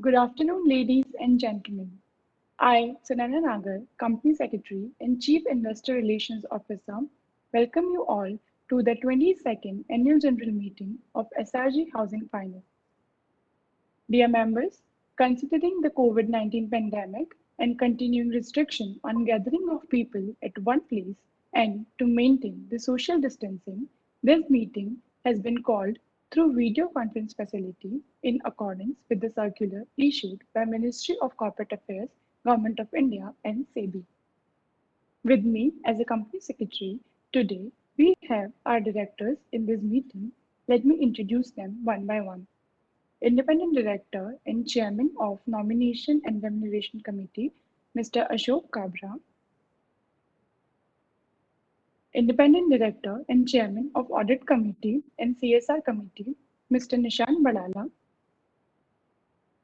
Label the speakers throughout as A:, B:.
A: Good afternoon, ladies and gentlemen. I, Sunaina Nagar, Company Secretary and Chief Investor Relations Officer, welcome you all to the 22nd Annual General Meeting of SRG Housing Finance. Dear members, considering the COVID-19 pandemic and continuing restriction on gathering of people at one place and to maintain the social distancing, this meeting has been called through video conference facility in accordance with the circular issued by Ministry of Corporate Affairs, Government of India and SEBI. With me as a company secretary today, we have our directors in this meeting. Let me introduce them one by one. Independent Director and Chairman of Nomination and Remuneration Committee, Mr. Ashok Kabra. Independent Director and Chairman of Audit Committee and CSR Committee, Mr. Nishan Badala.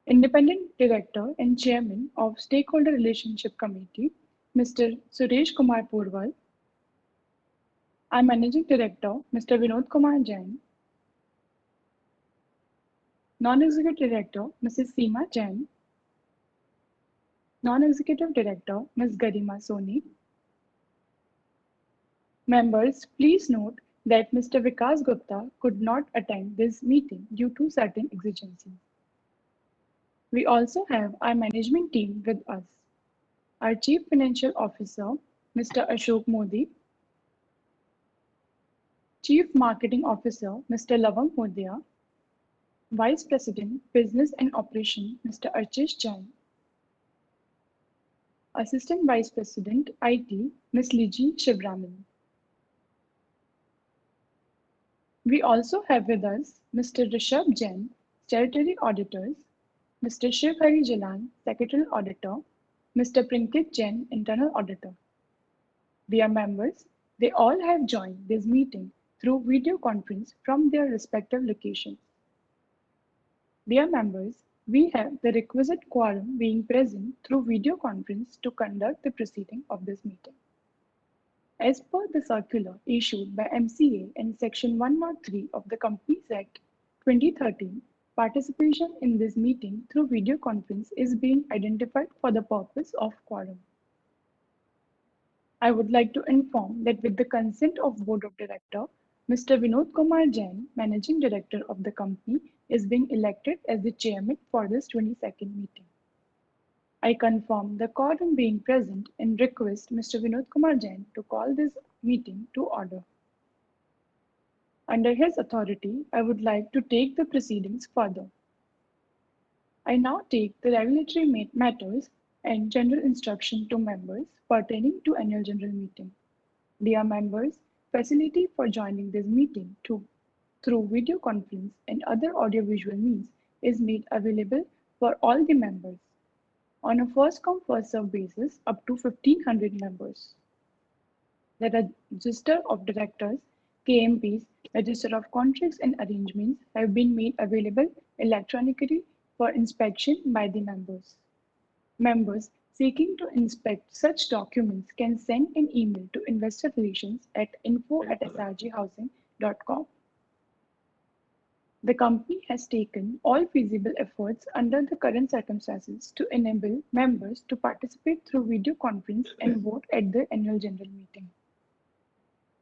A: Independent Director and Chairman of Stakeholder Relationship Committee, Mr. Suresh Kumar Purwal. Our Managing Director, Mr. Vinod Kumar Jain. Non-Executive Director, Mrs. Seema Jain. Non-Executive Director, Ms. Garima Soni. Members, please note that Mr. Vikas Gupta could not attend this meeting due to certain exigencies. We also have our management team with us. Our Chief Financial Officer, Mr. Ashok Modi. Chief Marketing Officer, Mr. Lavam Modia. Vice President, Business and Operation, Mr. Archis Jain. Assistant Vice President, IT, Ms. Liji Shibraman. We also have with us Mr. Rishabh Jain, Statutory Auditors, Mr. Shiv Hari Jalan, Secretarial Auditor, Mr. Prinkit Jain, Internal Auditor. Dear members, they all have joined this meeting through video conference from their respective locations. Dear members, we have the requisite quorum being present through video conference to conduct the proceeding of this meeting. As per the circular issued by MCA and Section 103 of the Companies Act 2013, participation in this meeting through video conference is being identified for the purpose of quorum. I would like to inform that with the consent of Board of Directors, Mr. Vinod Kumar Jain, Managing Director of the company, is being elected as the chairman for this 22nd meeting. I confirm the quorum being present and request Mr. Vinod Kumar Jain to call this meeting to order. Under his authority, I would like to take the proceedings further. I now take the regulatory matters and general instruction to members pertaining to annual general meeting. Dear members, facility for joining this meeting through video conference and other audiovisual means is made available for all the members on a first-come, first-served basis up to 1,500 members. The Register of Directors, KMPs, Register of Contracts and Arrangements have been made available electronically for inspection by the members. Members seeking to inspect such documents can send an email to Investor Relations at info@srghousing.com. The company has taken all feasible efforts under the current circumstances to enable members to participate through video conference and vote at the annual general meeting.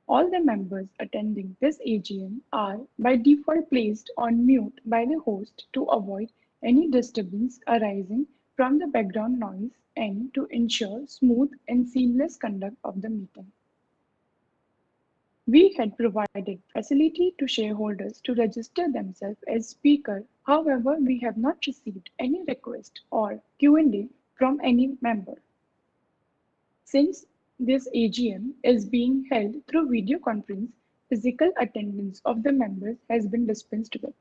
A: All the members attending this AGM are by default placed on mute by the host to avoid any disturbance arising from the background noise and to ensure smooth and seamless conduct of the meeting. We had provided facility to shareholders to register themselves as speaker. However, we have not received any request or Q&A from any member. Since this AGM is being held through video conference, physical attendance of the members has been dispensed with.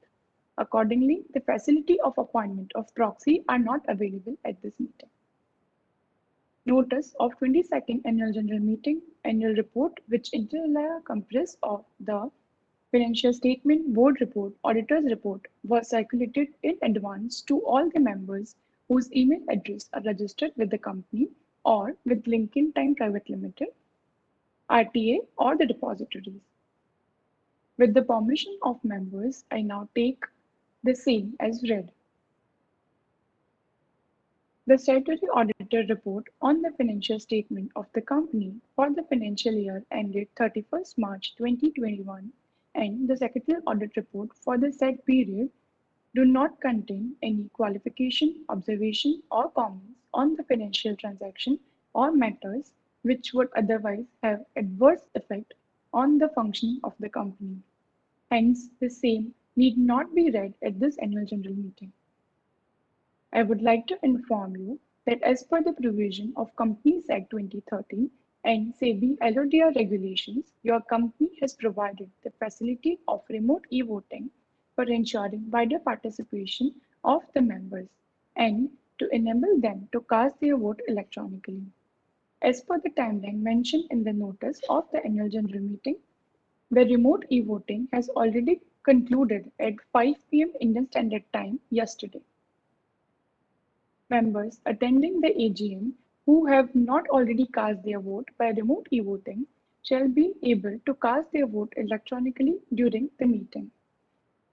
A: Accordingly, the facility of appointment of proxy are not available at this meeting. Notice of 22nd Annual General Meeting Annual Report, which inter alia consists of the financial statement, board report, auditor's report, was circulated in advance to all the members whose email address are registered with the company or with Lincoln Time Private Limited, RTA, or the depositories. With the permission of members, I now take the same as read. The statutory auditor report on the financial statement of the company for the financial year ended 31st March 2021 and the secretarial audit report for the said period do not contain any qualification, observation, or comments on the financial transaction or matters which would otherwise have adverse effect on the functioning of the company. Hence, the same need not be read at this annual general meeting. I would like to inform you that as per the provision of Companies Act 2013 and SEBI LODR regulations, your company has provided the facility of remote e-voting for ensuring wider participation of the members and to enable them to cast their vote electronically. As per the timeline mentioned in the notice of the annual general meeting, the remote e-voting has already concluded at 5 p.m. Indian Standard Time yesterday. Members attending the AGM who have not already cast their vote by remote e-voting shall be able to cast their vote electronically during the meeting.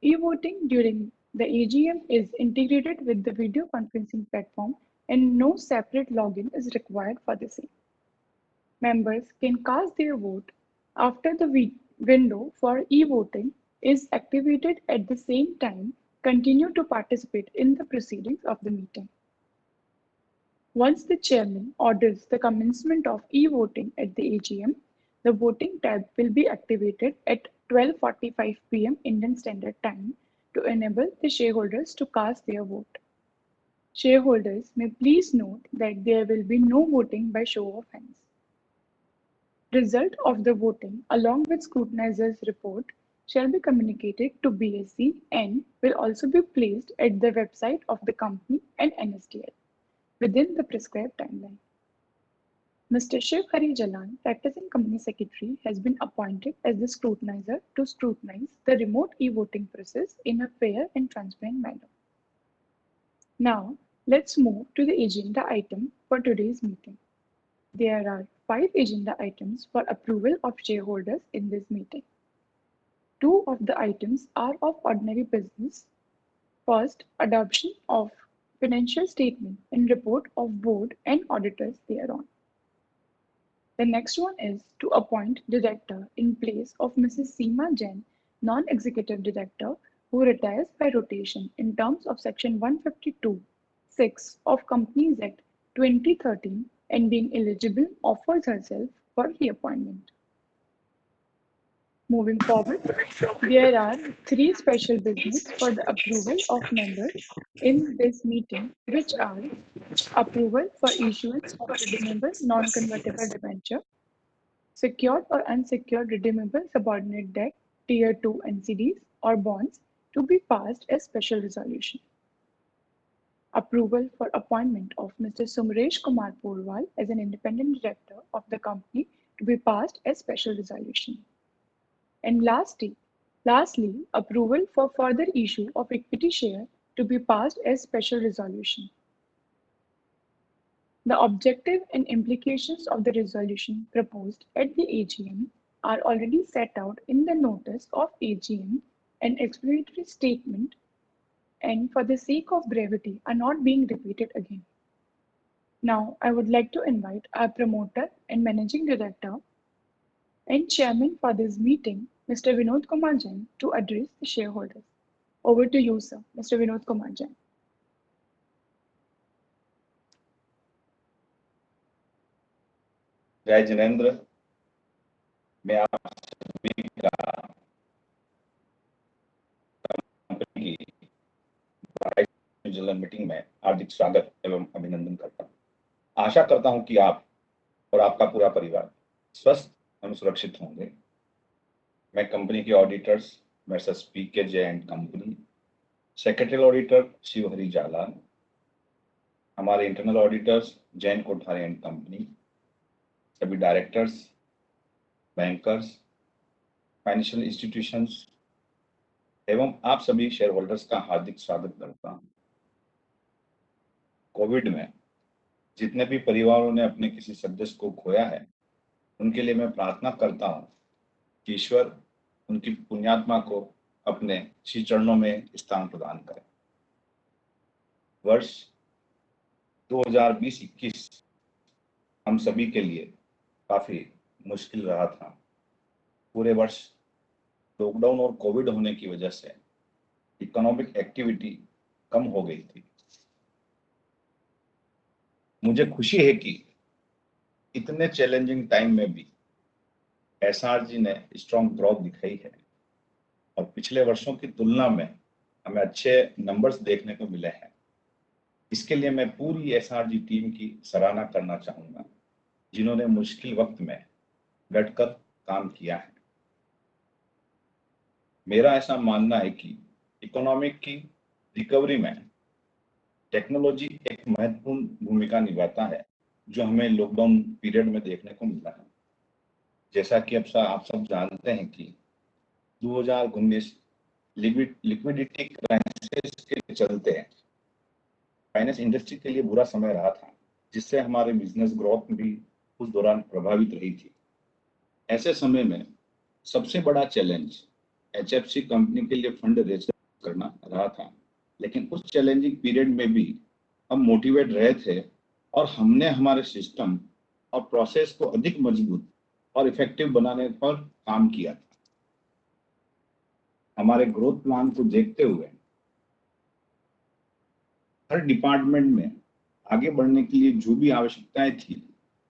A: E-voting during the AGM is integrated with the video conferencing platform and no separate login is required for the same. Members can cast their vote after the window for e-voting is activated at the same time, continue to participate in the proceedings of the meeting. Once the chairman orders the commencement of e-voting at the AGM, the voting tab will be activated at 12:45 p.m. Indian Standard Time to enable the shareholders to cast their vote. Shareholders may please note that there will be no voting by show of hands. Result of the voting along with scrutinizer's report shall be communicated to BSE and will also be placed at the website of the company and NSDL within the prescribed timeline. Mr. Shiv Hari Jalan, practicing company secretary, has been appointed as the scrutinizer to scrutinize the remote e-voting process in a fair and transparent manner. Now, let's move to the agenda item for today's meeting. There are 5 agenda items for approval of shareholders in this meeting. 2 of the items are of ordinary business. First, adoption of financial statement and report of board and auditors thereon. The next one is to appoint director in place of Mrs. Seema Jain, non-executive director, who retires by rotation in terms of Section 152(6) of Companies Act 2013 and being eligible offers herself for reappointment. Moving forward, there are 3 special business for the approval of members in this meeting, which are approval for issuance of redeemable non-convertible debenture, secured or unsecured redeemable subordinate debt, Tier 2 NCDs or bonds to be passed as special resolution. Approval for appointment of Mr. Sumresh Kumar Porwal as an independent director of the company to be passed as special resolution. And lastly, approval for further issue of equity share to be passed as special resolution. The objective and implications of the resolution proposed at the AGM are already set out in the notice of AGM and explanatory statement, and for the sake of brevity are not being repeated again. Now, I would like to invite our promoter and managing director and chairman for this meeting, Mr. Vinod Kumar Jain, to address the shareholders. Over to you, sir, Mr. Vinod Kumar Jain.
B: जय जिनेंद्र, मैं आप सभी का company की general meeting में हार्दिक स्वागत एवं अभिनंदन करता हूं। आशा करता हूं कि आप और आपका पूरा परिवार स्वस्थ एवं सुरक्षित होंगे। मैं कंपनी के auditors Mrs P K. Jain company, secretary auditor Shiv Hari Jalan, हमारे internal auditors Jain Kothari and company, सभी डायरेक्टर्स, बैंकर्स, फाइनेंशियल इंस्टीट्यूशंस एवं आप सभी शेयर होल्डर्स का हार्दिक स्वागत करता हूं। कोविड में जितने भी परिवारों ने अपने किसी सदस्य को खोया है, उनके लिए मैं प्रार्थना करता हूं कि ईश्वर उनकी पुण्यात्मा को अपने श्री चरणों में स्थान प्रदान करें। वर्ष 2020-21 हम सभी के लिए काफी मुश्किल रहा था। पूरे वर्ष लॉकडाउन और कोविड होने की वजह से इकोनॉमिक एक्टिविटी कम हो गई थी। मुझे खुशी है कि इतने चैलेंजिंग टाइम में भी एसआरजी ने स्ट्रॉन्ग ग्रोथ दिखाई है और पिछले वर्षों की तुलना में हमें अच्छे नंबर्स देखने को मिले हैं। इसके लिए मैं पूरी एसआरजी टीम की सराहना करना चाहूंगा, जिन्होंने मुश्किल वक्त में डटकर काम किया है। मेरा ऐसा मानना है कि इकोनॉमिक की रिकवरी में टेक्नोलॉजी एक महत्वपूर्ण भूमिका निभाता है, जो हमें लॉकडाउन पीरियड में देखने को मिला है। जैसा कि अब आप सब जानते हैं कि 2019 लिक्विडिटी क्राइसिस के चलते फाइनेंस इंडस्ट्री के लिए बुरा समय रहा था, जिससे हमारे बिजनेस ग्रोथ भी उस दौरान प्रभावित रही थी। ऐसे समय में सबसे बड़ा चैलेंज एचएफसी कंपनी के लिए फंड रेज करना रहा था, लेकिन उस चैलेंजिंग पीरियड में भी हम मोटिवेट रहे थे और हमने हमारे सिस्टम और प्रोसेस को अधिक मजबूत और इफेक्टिव बनाने पर काम किया था। हमारे ग्रोथ प्लान को देखते हुए हर डिपार्टमेंट में आगे बढ़ने के लिए जो भी आवश्यकताएं थी,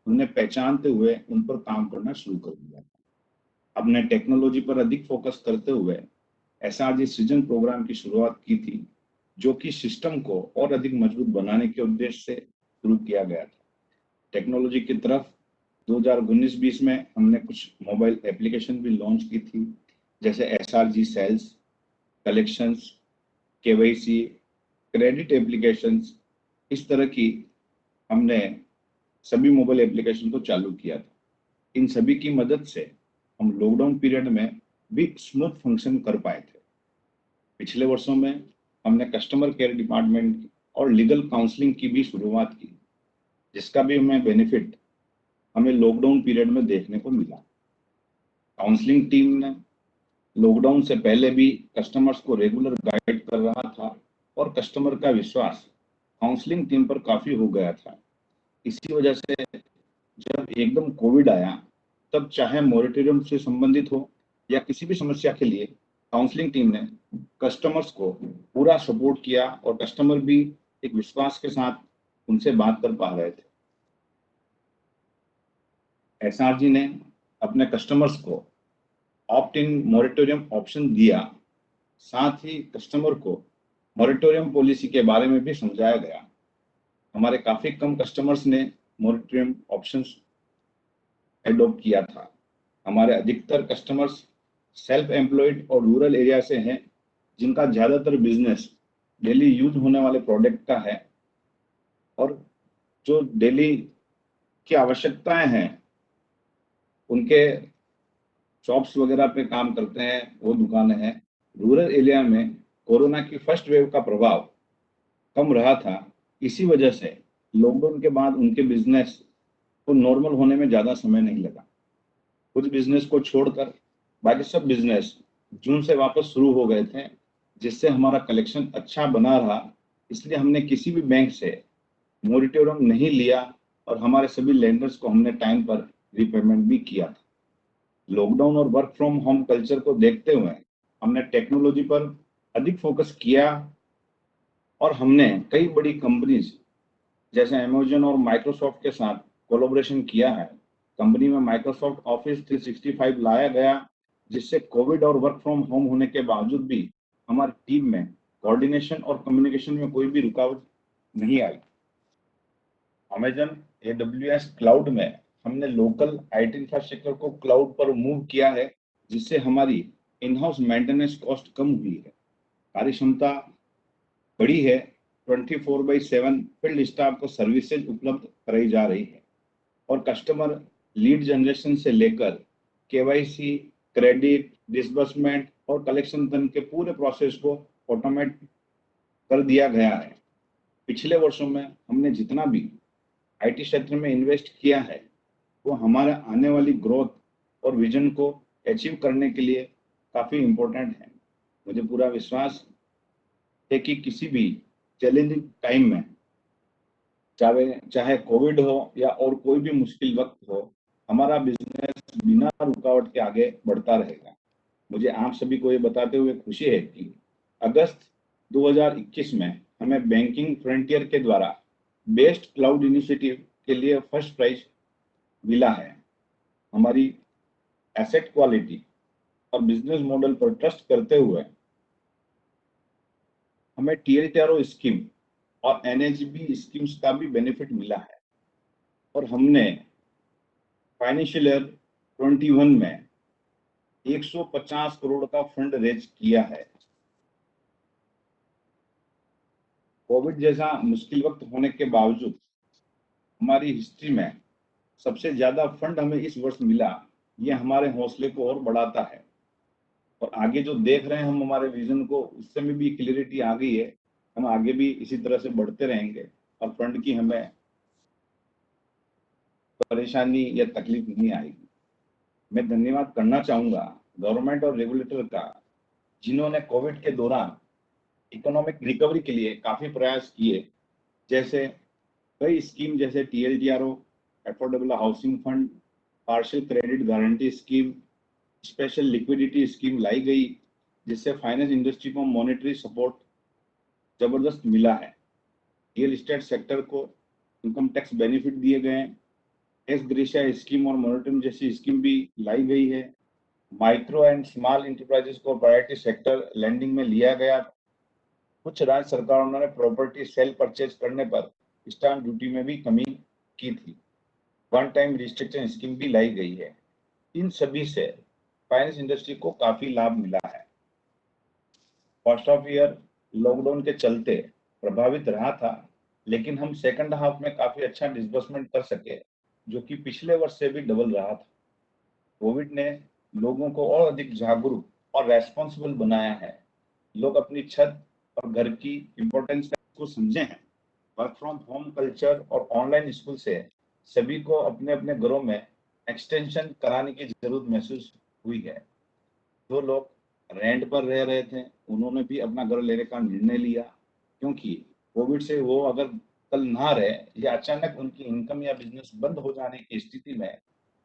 B: उन्हें पहचानते हुए उन पर काम करना शुरू कर दिया। हमने टेक्नोलॉजी पर अधिक फोकस करते हुए एसआरजी सृजन प्रोग्राम की शुरुआत की थी, जो कि सिस्टम को और अधिक मजबूत बनाने के उद्देश्य से शुरू किया गया था। टेक्नोलॉजी की तरफ 2019-20 में हमने कुछ मोबाइल एप्लीकेशन भी लॉन्च की थी, जैसे SRG sales, collections, KYC, credit applications. इस तरह की हमने सभी मोबाइल एप्लीकेशन को चालू किया था। इन सभी की मदद से हम लॉकडाउन पीरियड में भी स्मूथ फंक्शन कर पाए थे। पिछले वर्षों में हमने कस्टमर केयर डिपार्टमेंट और लीगल काउंसलिंग की भी शुरुआत की, जिसका भी हमें बेनिफिट हमें लॉकडाउन पीरियड में देखने को मिला। काउंसलिंग टीम ने लॉकडाउन से पहले भी कस्टमर्स को रेगुलर गाइड कर रहा था और कस्टमर का विश्वास काउंसलिंग टीम पर काफी हो गया था। इसी वजह से जब एकदम कोविड आया, तब चाहे मॉनिटरिंग से संबंधित हो या किसी भी समस्या के लिए काउंसलिंग टीम ने कस्टमर्स को पूरा सपोर्ट किया और कस्टमर भी एक विश्वास के साथ उनसे बात कर पा रहे थे। एसआरजी ने अपने कस्टमर्स को ऑप्ट इन मॉनिटोरियम ऑप्शन दिया। साथ ही कस्टमर को मॉनिटोरियम पॉलिसी के बारे में भी समझाया गया। हमारे काफी कम कस्टमर्स ने मॉनिटोरियम ऑप्शंस एडॉप्ट किया था। हमारे अधिकतर कस्टमर्स सेल्फ एम्प्लॉयड और रूरल एरिया से हैं, जिनका ज्यादातर बिजनेस डेली यूज होने वाले प्रोडक्ट का है और जो डेली की आवश्यकताएं हैं, उनके शॉप्स वगैरह पे काम करते हैं, वो दुकानें हैं। रूरल एरिया में कोरोना की फर्स्ट वेव का प्रभाव कम रहा था। इसी वजह से लॉकडाउन के बाद उनके बिजनेस को नॉर्मल होने में ज्यादा समय नहीं लगा। कुछ बिजनेस को छोड़कर बाकी सब बिजनेस जून से वापस शुरू हो गए थे, जिससे हमारा कलेक्शन अच्छा बना रहा। इसलिए हमने किसी भी बैंक से मोरिटोरियम नहीं लिया और हमारे सभी लेंडर्स को हमने टाइम पर रीपेमेंट भी किया था। लॉकडाउन और वर्क फ्रॉम होम कल्चर को देखते हुए हमने टेक्नोलॉजी पर अधिक फोकस किया और हमने कई बड़ी कंपनीज जैसे अमेजन और माइक्रोसॉफ्ट के साथ कोलैबोरेशन किया है। कंपनी में माइक्रोसॉफ्ट ऑफिस 365 लाया गया, जिससे कोविड और वर्क फ्रॉम होम होने के बावजूद भी हमारी टीम में कोऑर्डिनेशन और कम्युनिकेशन में कोई भी रुकावट नहीं आई। अमेजन AWS क्लाउड में हमने लोकल आईटी इंफ्रास्ट्रक्चर को क्लाउड पर मूव किया है, जिससे हमारी इन हाउस मेंटेनेंस कॉस्ट कम हुई है। कार्य क्षमता बढ़ी है। 24/7 फील्ड स्टाफ को सर्विसेज उपलब्ध कराई जा रही है और कस्टमर लीड जनरेशन से लेकर केवाईसी, क्रेडिट, डिसबर्समेंट और कलेक्शन तक के पूरे प्रोसेस को ऑटोमेट कर दिया गया है। पिछले वर्षों में हमने जितना भी आईटी क्षेत्र में इन्वेस्ट किया है, वो हमारे आने वाली ग्रोथ और विजन को अचीव करने के लिए काफी इम्पोर्टेंट है। मुझे पूरा विश्वास है कि किसी भी चैलेंजिंग टाइम में चाहे कोविड हो या और कोई भी मुश्किल वक्त हो, हमारा बिजनेस बिना रुकावट के आगे बढ़ता रहेगा। मुझे आप सभी को ये बताते हुए खुशी है कि अगस्त 2021 में हमें बैंकिंग फ्रंटियर के द्वारा बेस्ट क्लाउड इनिशिएटिव के लिए फर्स्ट प्राइज मिला है। हमारी एसेट क्वालिटी और बिजनेस मॉडल पर ट्रस्ट करते हुए हमें टीएलटीआरओ स्कीम और एनएचबी स्कीम्स का भी बेनिफिट मिला है और हमने फाइनेंशियल ईयर 21 में 150 करोड़ का फंड रेज किया है। कोविड जैसा मुश्किल वक्त होने के बावजूद हमारी हिस्ट्री में सबसे ज्यादा फंड हमें इस वर्ष मिला। ये हमारे हौसले को और बढ़ाता है और आगे जो देख रहे हैं हम हमारे विजन को, उससे में भी क्लियरिटी आ गई है। हम आगे भी इसी तरह से बढ़ते रहेंगे और फंड की हमें परेशानी या तकलीफ नहीं आएगी। मैं धन्यवाद करना चाहूंगा गवर्नमेंट और रेगुलेटर का, जिन्होंने कोविड के दौरान इकोनॉमिक रिकवरी के लिए काफी प्रयास किए। जैसे कई स्कीम जैसे TLTRO, affordable housing fund, partial credit guarantee scheme, special liquidity scheme लाई गई, जिससे फाइनेंस इंडस्ट्री को मॉनेटरी सपोर्ट जबरदस्त मिला है। रियल एस्टेट सेक्टर को इनकम टैक्स बेनिफिट दिए गए हैं। एस ग्रेशिया स्कीम और मॉनिटरिंग जैसी स्कीम भी लाई गई है। माइक्रो एंड स्मॉल इंटरप्राइजेस को प्रायोरिटी सेक्टर लैंडिंग में लिया गया। कुछ राज्य सरकारों ने प्रॉपर्टी सेल परचेज करने पर स्टाम्प ड्यूटी में भी कमी की थी। वन टाइम रिस्ट्रिक्शन स्कीम भी लाई गई है। इन सभी से फाइनेंस इंडस्ट्री को काफी लाभ मिला है। फर्स्ट ऑफ ईयर लॉकडाउन के चलते प्रभावित रहा था, लेकिन हम सेकंड हाफ में काफी अच्छा डिसबर्समेंट कर सके, जो कि पिछले वर्ष से भी डबल रहा था। कोविड ने लोगों को और अधिक जागरूक और रेस्पॉन्सिबल बनाया है। लोग अपनी छत और घर की इम्पोर्टेंस को समझे हैं। वर्क फ्रॉम होम कल्चर और ऑनलाइन स्कूल से सभी को अपने अपने घरों में एक्सटेंशन कराने की जरूरत महसूस हुई है। जो लोग रेंट पर रह रहे थे, उन्होंने भी अपना घर लेने का निर्णय लिया, क्योंकि कोविड से वो अगर कल ना रहे या अचानक उनकी इनकम या बिजनेस बंद हो जाने की स्थिति में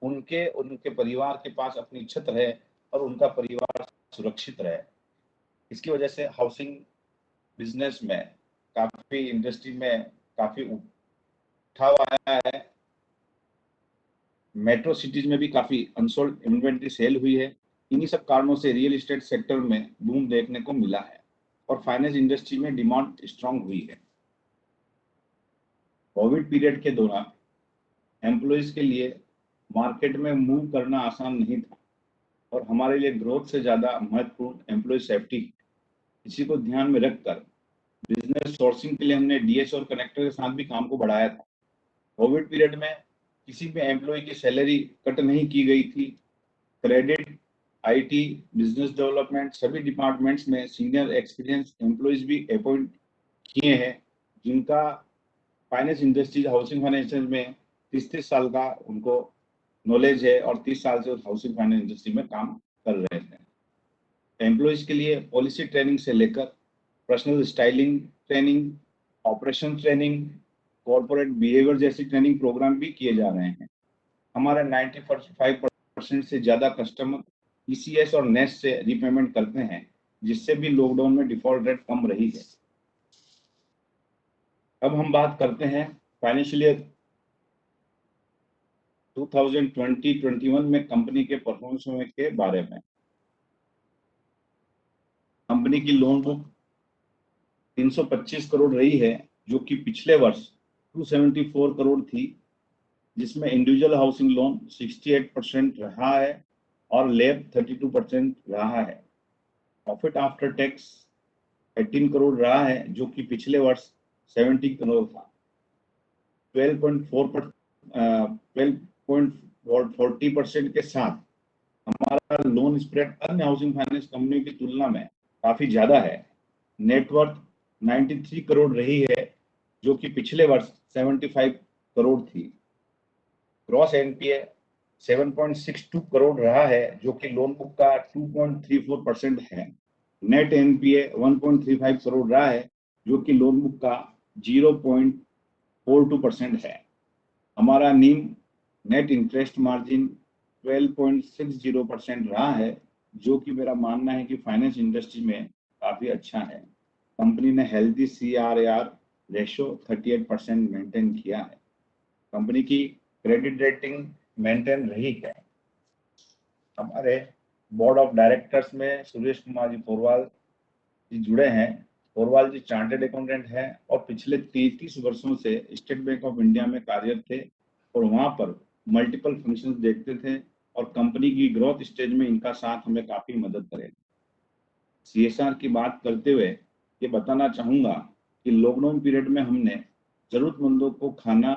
B: उनके उनके परिवार के पास अपनी छत रहे और उनका परिवार सुरक्षित रहे। इसकी वजह से हाउसिंग बिजनेस में काफी इंडस्ट्री में काफी उठाव आया है। मेट्रो सिटीज में भी काफी अनसोल्ड इन्वेंट्री सेल हुई है। इन्हीं सब कारणों से रियल एस्टेट सेक्टर में बूम देखने को मिला है और फाइनेंस इंडस्ट्री में डिमांड स्ट्रांग हुई है। कोविड पीरियड के दौरान एम्प्लॉयज के लिए मार्केट में मूव करना आसान नहीं था और हमारे लिए ग्रोथ से ज्यादा महत्वपूर्ण एम्प्लॉय सेफ्टी। इसी को ध्यान में रखकर बिजनेस सोर्सिंग के लिए हमने डीएस और कनेक्टर के साथ भी काम को बढ़ाया था। कोविड पीरियड में किसी भी एम्प्लॉय की सैलरी कट नहीं की गई थी। क्रेडिट, आईटी, बिजनेस डेवलपमेंट सभी डिपार्टमेंट्स में सीनियर एक्सपीरियंस एम्प्लॉयज भी अपॉइंट किए हैं, जिनका फाइनेंस इंडस्ट्री हाउसिंग फाइनेंस में 30 साल का उनको नॉलेज है और 30 साल से उस हाउसिंग फाइनेंस इंडस्ट्री में काम कर रहे थे। एम्प्लॉयज के लिए पॉलिसी ट्रेनिंग से लेकर personal styling training, operation training, corporate behaviour जैसी ट्रेनिंग प्रोग्राम भी किए जा रहे हैं। हमारे 95% से ज्यादा कस्टमर ईसीएस और नेस्ट से रीपेमेंट करते हैं, जिससे भी लॉकडाउन में डिफॉल्ट रेट कम रही है। अब हम बात करते हैं फाइनेंशियल ईयर 2020-21 में कंपनी के परफॉर्मेंस के बारे में। कंपनी की लोन बुक 325 करोड़ रही है, जो कि पिछले वर्ष 274 करोड़ थी, जिसमें इंडिविजुअल हाउसिंग लोन 68% रहा है और लैब 32% रहा है। प्रॉफिट आफ्टर टैक्स 18 करोड़ रहा है, जो कि पिछले वर्ष 70 करोड़ था। 12.40% के साथ हमारा लोन स्प्रेड अन्य हाउसिंग फाइनेंस कंपनी की तुलना में काफी ज्यादा है। नेटवर्थ 93 करोड़ रही है, जो कि पिछले वर्ष 75 करोड़ थी। ग्रॉस एनपीए 7.62 करोड़ रहा है, जो कि लोन बुक का 2.34% है। नेट एनपीए 1.35 करोड़ रहा है, जो कि लोन बुक का 0.38% 42% है। हमारा नीम नेट इंटरेस्ट मार्जिन 12.60% रहा है, जो कि मेरा मानना है कि फाइनेंस इंडस्ट्री में काफी अच्छा है। कंपनी ने हेल्दी CRAR रेशो 38% मेंटेन किया है। कंपनी की क्रेडिट रेटिंग मेंटेन रही है। हमारे बोर्ड ऑफ डायरेक्टर्स में सुरेश कुमार जी पोरवाल जी जुड़े हैं। पोरवाल जी चार्टर्ड अकाउंटेंट हैं और पिछले 33 वर्षों से स्टेट बैंक ऑफ इंडिया में कार्यरत थे और वहां पर मल्टीपल फंक्शंस देखते थे और कंपनी की ग्रोथ स्टेज में इनका साथ हमें काफी मदद करेगा। CSR की बात करते हुए ये बताना चाहूंगा कि लॉकडाउन पीरियड में हमने जरूरतमंदों को खाना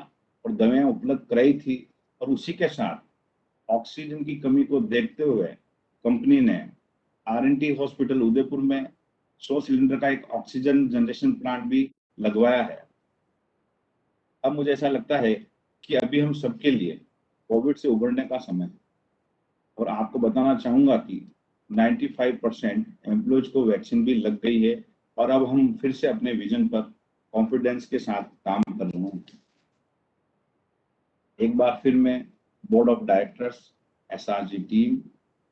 B: और दवाएं उपलब्ध कराई थी और उसी के साथ ऑक्सीजन की कमी को देखते हुए कंपनी ने R&T हॉस्पिटल उदयपुर में 100 सिलेंडर का एक ऑक्सीजन जनरेशन प्लांट भी लगवाया है। अब मुझे ऐसा लगता है कि अभी हम सबके लिए कोविड से उबरने का समय है और आपको बताना चाहूंगा कि 95% एम्प्लॉयज को वैक्सीन भी लग गई है और अब हम फिर से अपने विजन पर कॉन्फिडेंस के साथ काम कर रहे हैं। एक बार फिर मैं board of directors, SRG team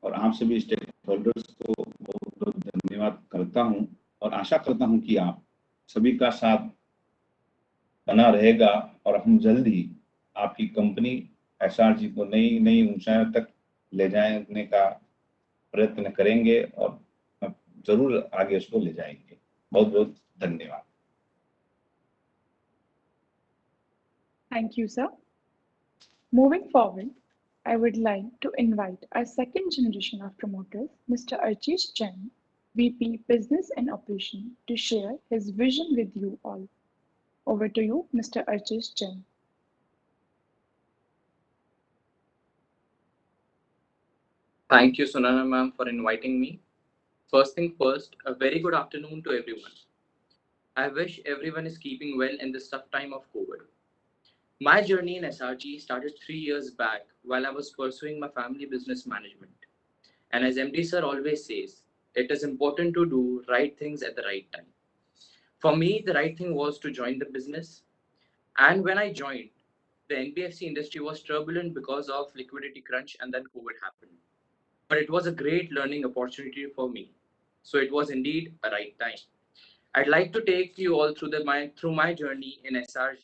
B: और आप सभी स्टेक होल्डर्स को बहुत बहुत धन्यवाद करता हूं और आशा करता हूं कि आप सभी का साथ बना रहेगा और हम जल्द ही आपकी कंपनी SRG को नई नई ऊंचाइयों तक ले जाने का प्रयत्न करेंगे और जरूर आगे उसको ले जाएंगे। बहुत बहुत धन्यवाद।
A: Thank you, sir. Moving forward, I would like to invite our second generation of promoters, Mr. Archis Jain, VP Business and Operation, to share his vision with you all. Over to you, Mr. Archis Jain.
C: Thank you, Sunaina ma'am, for inviting me. First thing first, a very good afternoon to everyone. I wish everyone is keeping well in this tough time of COVID. My journey in SRG started 3 years back while I was pursuing my family business management. And as MD sir always says, it is important to do right things at the right time. For me, the right thing was to join the business. And when I joined, the NBFC industry was turbulent because of liquidity crunch and then COVID happened. But it was a great learning opportunity for me. So it was indeed a right time. I'd like to take you all through my journey in SRG.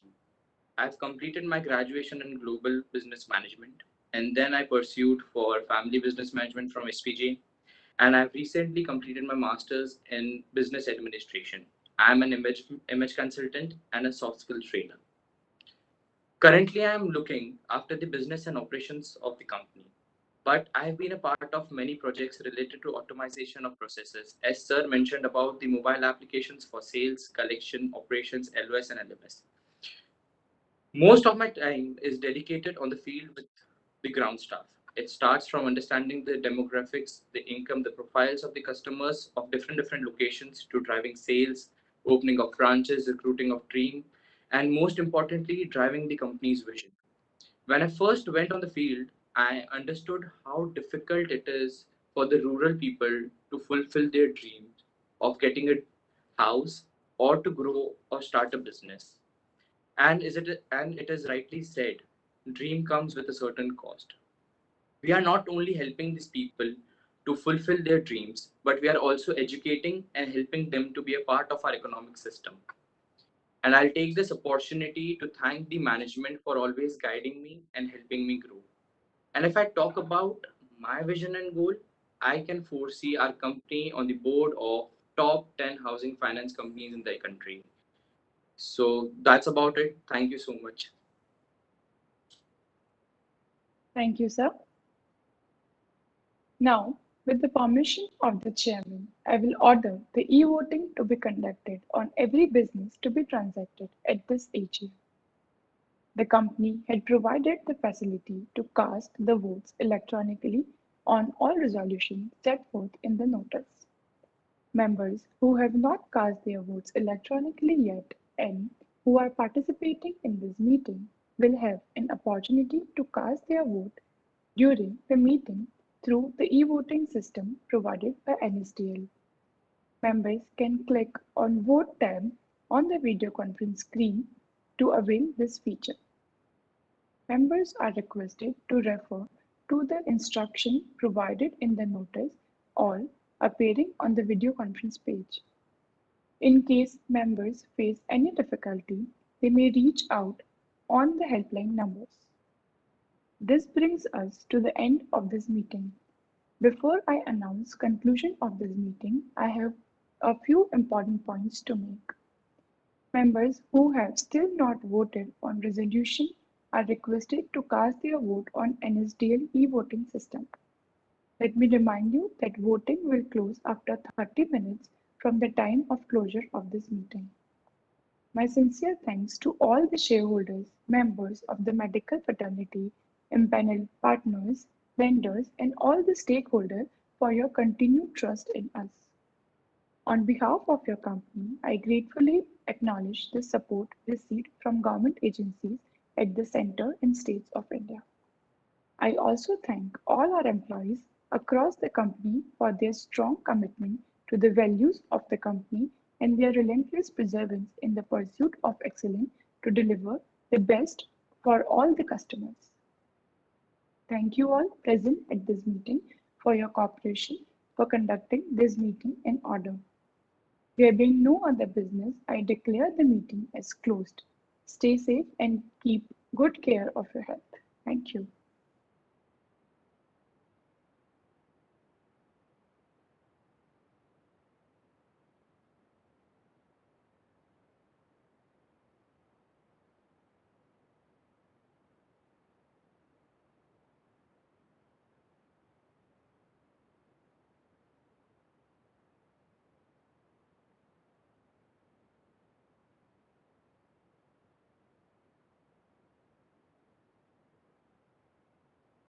C: I've completed my graduation in global business management, and then I pursued for family business management from SPJ, and I've recently completed my master's in business administration. I'm an image consultant and a soft skill trainer. Currently, I am looking after the business and operations of the company. But I have been a part of many projects related to optimization of processes, as Sir mentioned about the mobile applications for sales, collection, operations, LOS, and LMS. Most of my time is dedicated on the field with the ground staff. It starts from understanding the demographics, the income, the profiles of the customers of different locations to driving sales, opening of branches, recruiting of team, and most importantly, driving the company's vision. When I first went on the field, I understood how difficult it is for the rural people to fulfill their dreams of getting a house or to grow or start a business. And it is rightly said, dream comes with a certain cost. We are not only helping these people to fulfill their dreams, but we are also educating and helping them to be a part of our economic system. And I'll take this opportunity to thank the management for always guiding me and helping me grow. And if I talk about my vision and goal, I can foresee our company on the board of top 10 housing finance companies in the country. So that's about it. Thank you so much.
A: Thank you, sir. Now, with the permission of the chairman, I will order the e-voting to be conducted on every business to be transacted at this AGM. The company had provided the facility to cast the votes electronically on all resolutions set forth in the notice. Members who have not cast their votes electronically yet and who are participating in this meeting will have an opportunity to cast their vote during the meeting through the e-voting system provided by NSDL. Members can click on Vote tab on the video conference screen to avail this feature. Members are requested to refer to the instruction provided in the notice or appearing on the video conference page. In case members face any difficulty, they may reach out on the helpline numbers. This brings us to the end of this meeting. Before I announce conclusion of this meeting, I have a few important points to make. Members who have still not voted on resolution are requested to cast their vote on NSDL e-voting system. Let me remind you that voting will close after 30 minutes from the time of closure of this meeting. My sincere thanks to all the shareholders, members of the medical fraternity, empaneled partners, vendors, and all the stakeholders for your continued trust in us. On behalf of your company, I gratefully acknowledge the support received from government agencies at the center and states of India. I also thank all our employees across the company for their strong commitment to the values of the company and their relentless perseverance in the pursuit of excellence to deliver the best for all the customers. Thank you all present at this meeting for your cooperation for conducting this meeting in order. There being no other business, I declare the meeting as closed. Stay safe and keep good care of your health. Thank you.